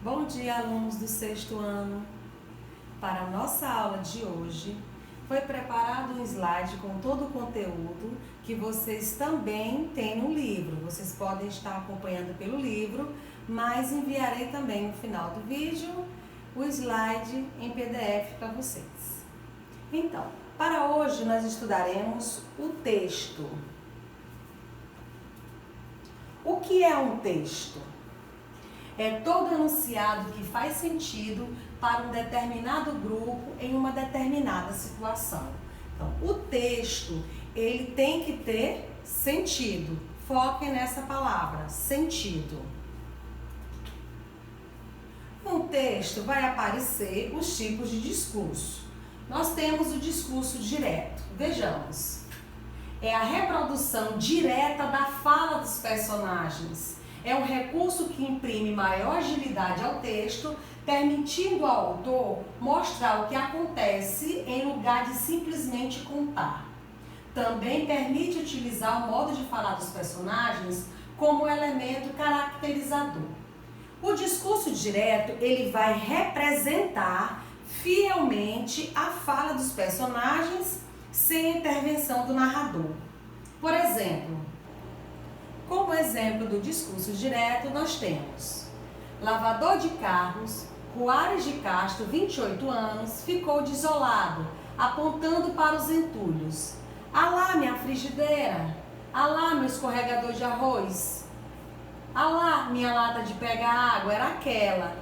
Bom dia, alunos do sexto ano. Para a nossa aula de hoje, foi preparado um slide com todo o conteúdo que vocês também têm no livro. Vocês podem estar acompanhando pelo livro, mas enviarei também no final do vídeo o slide em PDF para vocês. Então, para hoje nós estudaremos o texto. O que é um texto? É todo enunciado que faz sentido para um determinado grupo em uma determinada situação. Então, o texto, ele tem que ter sentido. Foquem nessa palavra, sentido. No texto vai aparecer os tipos de discurso. Nós temos o discurso direto. Vejamos. É a reprodução direta da fala dos personagens. É um recurso que imprime maior agilidade ao texto, permitindo ao autor mostrar o que acontece em lugar de simplesmente contar. Também permite utilizar o modo de falar dos personagens como elemento caracterizador. O discurso direto, ele vai representar fielmente a fala dos personagens sem a intervenção do narrador. Por exemplo, como exemplo do discurso direto, nós temos: lavador de carros, Juarez de Castro, 28 anos, ficou desolado, apontando para os entulhos. Alá, minha frigideira! Alá, meu escorregador de arroz! Alá, minha lata de pegar água, era aquela.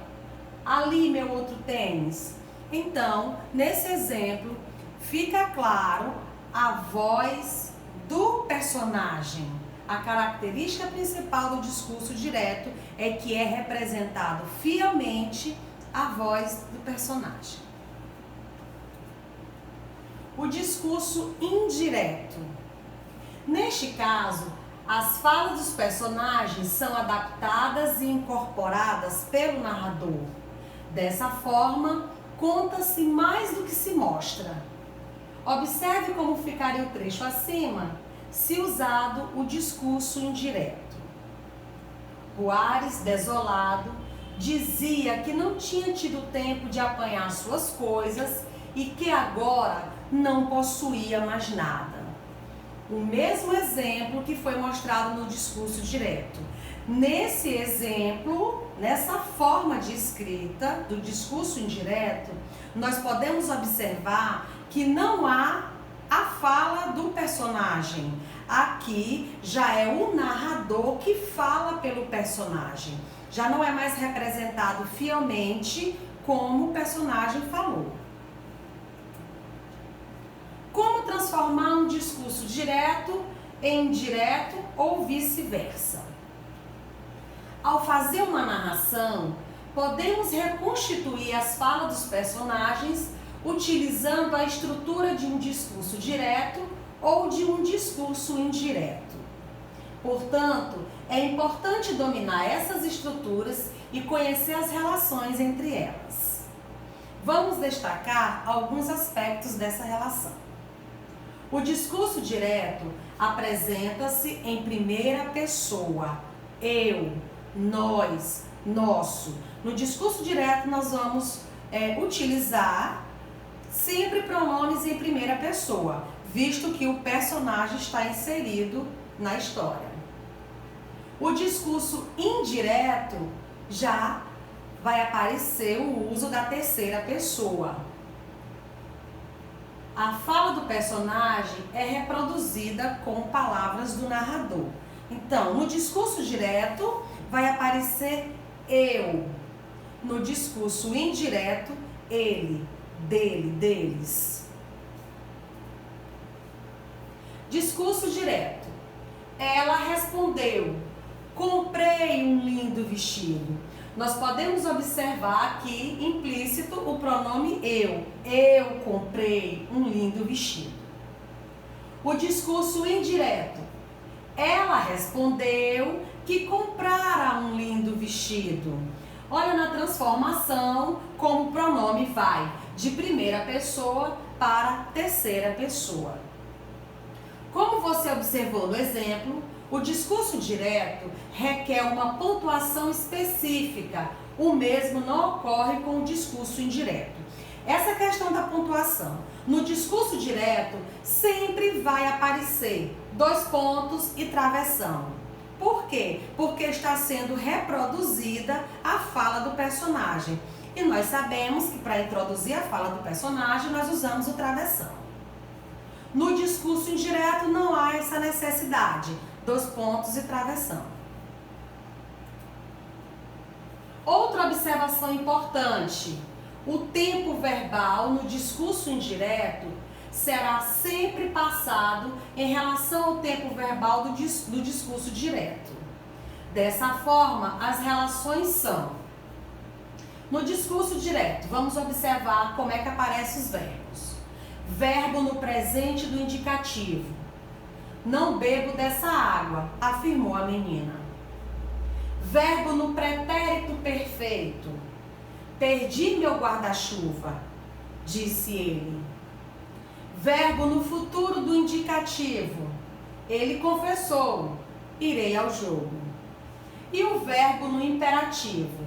Ali, meu outro tênis. Então, nesse exemplo, fica claro a voz do personagem. A característica principal do discurso direto é que é representado fielmente a voz do personagem. O discurso indireto. Neste caso, as falas dos personagens são adaptadas e incorporadas pelo narrador. Dessa forma, conta-se mais do que se mostra. Observe como ficaria o trecho acima se usado o discurso indireto. Juarez, desolado, dizia que não tinha tido tempo de apanhar suas coisas e que agora não possuía mais nada. O mesmo exemplo que foi mostrado no discurso direto. Nesse exemplo, nessa forma de escrita do discurso indireto, nós podemos observar que não há a fala do personagem. Aqui já é o narrador que fala pelo personagem. Já não é mais representado fielmente como o personagem falou. Como transformar um discurso direto em indireto ou vice-versa? Ao fazer uma narração, podemos reconstituir as falas dos personagens utilizando a estrutura de um discurso direto ou de um discurso indireto. Portanto, é importante dominar essas estruturas e conhecer as relações entre elas. Vamos destacar alguns aspectos dessa relação. O discurso direto apresenta-se em primeira pessoa, eu, nós, nosso. No discurso direto nós vamos utilizar sempre pronomes em primeira pessoa, visto que o personagem está inserido na história. O discurso indireto já vai aparecer o uso da terceira pessoa. A fala do personagem é reproduzida com palavras do narrador. Então, no discurso direto vai aparecer eu. No discurso indireto, ele, dele, deles. Discurso direto. Ela respondeu: comprei um lindo vestido. Nós podemos observar aqui implícito o pronome eu. Eu comprei um lindo vestido. O discurso indireto. Ela respondeu que comprara um lindo vestido. Olha na transformação como o pronome vai de primeira pessoa para terceira pessoa. Como você observou no exemplo, o discurso direto requer uma pontuação específica, O mesmo não ocorre com o discurso indireto. Essa questão da pontuação. No discurso direto, sempre vai aparecer 2 pontos e travessão. Por quê? Porque está sendo reproduzida a fala do personagem. E nós sabemos que para introduzir a fala do personagem, nós usamos o travessão. No discurso indireto, não há essa necessidade. 2 pontos e travessão. Outra observação importante. O tempo verbal no discurso indireto será sempre passado em relação ao tempo verbal do discurso direto. Dessa forma, as relações são: no discurso direto, vamos observar como é que aparecem os verbos. Verbo no presente do indicativo. Não bebo dessa água, afirmou a menina. Verbo no pretérito perfeito. Perdi meu guarda-chuva, disse ele. Verbo no futuro do indicativo. Ele confessou, irei ao jogo. E o verbo no imperativo.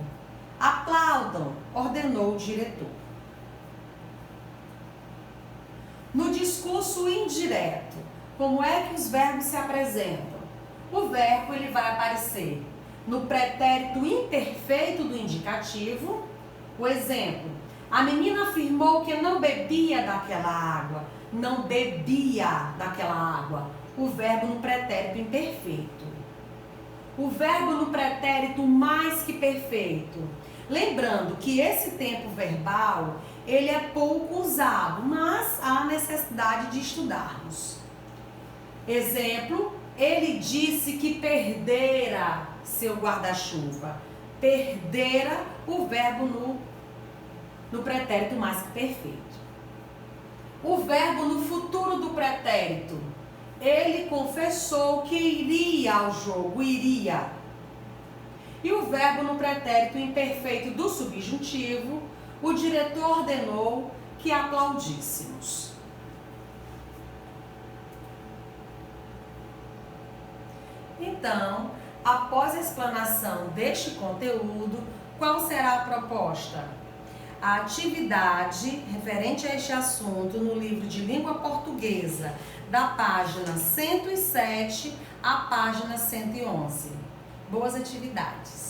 Aplaudam, ordenou o diretor. No discurso indireto, como é que os verbos se apresentam? O verbo ele vai aparecer no pretérito imperfeito do indicativo. O exemplo: a menina afirmou que não bebia daquela água. Não bebia daquela água. O verbo no pretérito imperfeito. O verbo no pretérito mais que perfeito. Lembrando que esse tempo verbal, ele é pouco usado, mas há necessidade de estudarmos. Exemplo: ele disse que perdera seu guarda-chuva. Perdera, o verbo no pretérito mais que perfeito. O verbo no futuro do pretérito. Ele confessou que iria ao jogo, iria. E o verbo no pretérito imperfeito do subjuntivo, o diretor ordenou que aplaudíssemos. Então, após a explanação deste conteúdo, qual será a proposta? A atividade referente a este assunto no livro de língua portuguesa, da página 107 à página 111. Boas atividades!